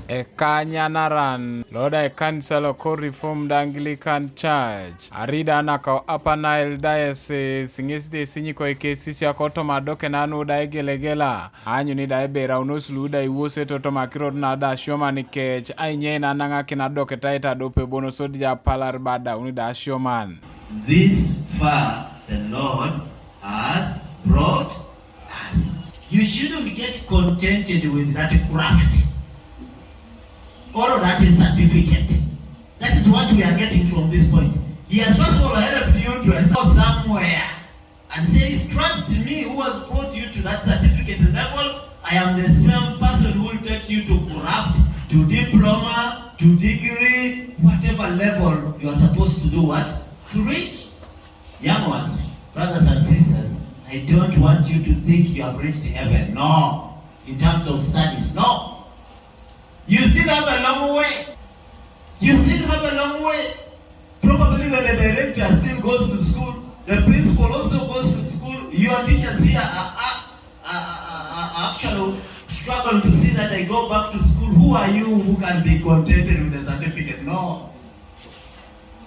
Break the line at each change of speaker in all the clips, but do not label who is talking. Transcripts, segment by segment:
Ekanya naran Loda Council of Reformed Anglican Church Arida anaka Apalar Diocese Ngisde Esinyikoki Esisiak madoke nanu da gelegela anyu ni da ebera unosulu da iwose toto makiro na da Asioman kech ainye na nanga kinadoke taita dope bono sodja Apalar bada uni da Asioman.
This far the Lord has brought us. You shouldn't get contented with that craft or that is certificate. That is what we are getting from this point. He has first of all helped you to go somewhere and says, trust me who has brought you to that certificate level. I am the same person who will take you to craft, to diploma, to degree, whatever level you are supposed to do what? To reach. Young ones, brothers and sisters, I don't want you to think you have reached heaven. No. In terms of studies, no. You still have a long way. You still have a long way. Probably when the director still goes to school, the principal also goes to school. Your teachers here are actually struggling to see that they go back to school. Who are you who can be contented with a certificate? No.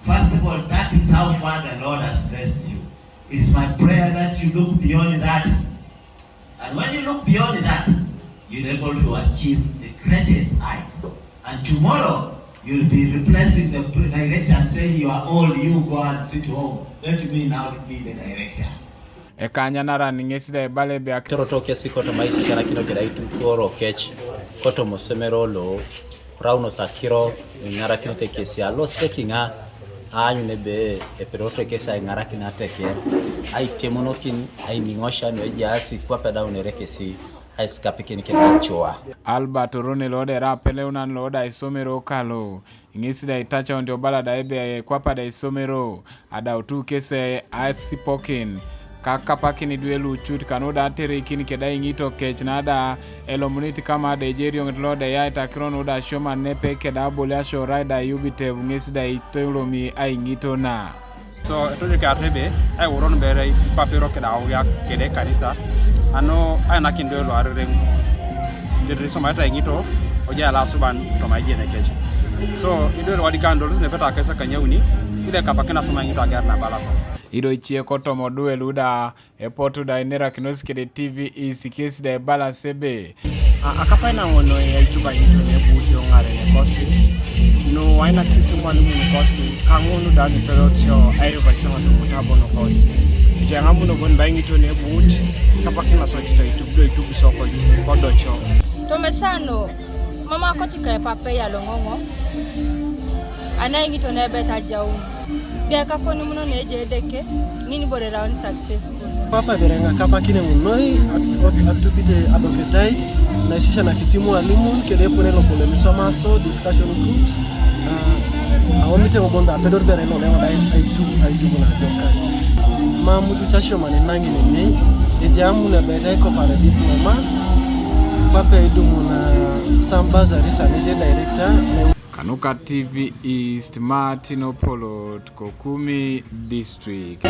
First of all, that is how far the Lord has blessed you. It's my prayer that you look beyond that. And when you look beyond that, you're able to achieve the greatest heights. And tomorrow, you'll be replacing the director and saying, you are all, you go and sit home. Let me now be the director.
Ekanya nara ningesida ebale be
akitoro kiasi koto maisi chana kino kidaitu koro kech koto mosemero lo rauno sakiro ngara kino te kiasi alo spekinga anyu nebe eperoto kesa ngara kina teke ai temonokin ai ningosha no jasi kwa peda unerekesi ai skapikini kina choa
Albert Rone lode rapele unan loda isomero kalo ingisida itacha ndio bala da ebe kwa pada isomero ada utu kese asipokin kaka pakini duelu chut kanoda atere kini kedai ngito kech nada elomuniti kama da Nigeria ngitloda ya itakrono da Asioman nepe keda bolia show rider yubite ngisida itoilomi ai ngito na
so toje ka rebe ai woron bere papero keda awya kede kanisa ano ai nakindo lo arere de somata ngito oja la suban to majene kech so ido wadi kando ne peta kesa kanyauni ile kapakena soma ngito agar na balasa
Ido ichie koto modue luda epotu da inera kinosike de TV isikesi da ebala sebe.
Akapa ina ngono ya ituba ito nebuti ongare nekosi. No waina kisisi mwanu mnukosi. Kangono da niperotio airuba isama tumutabo nukosi. Ijanga munu goni ito nebuti. Kapakina sotito itubu soko kodocho.
Tomesano, mama kotika epape ya longongo. Ana ingito nebeta jaunu. Biaka koni muno neje deke nini bore round successful
papa berenga kapa kine munoi atupite advocate na shisha na kisimu alimu kele ponelo pole misoma so discussion groups awomite obonda pedor bereno lewa dai aitu na joka mamudu Asioman nangi nene ejamu na beta ko para diploma papa idumu na sambaza risa neje director
Kanuka TV East Martin Opolo Kokumi District.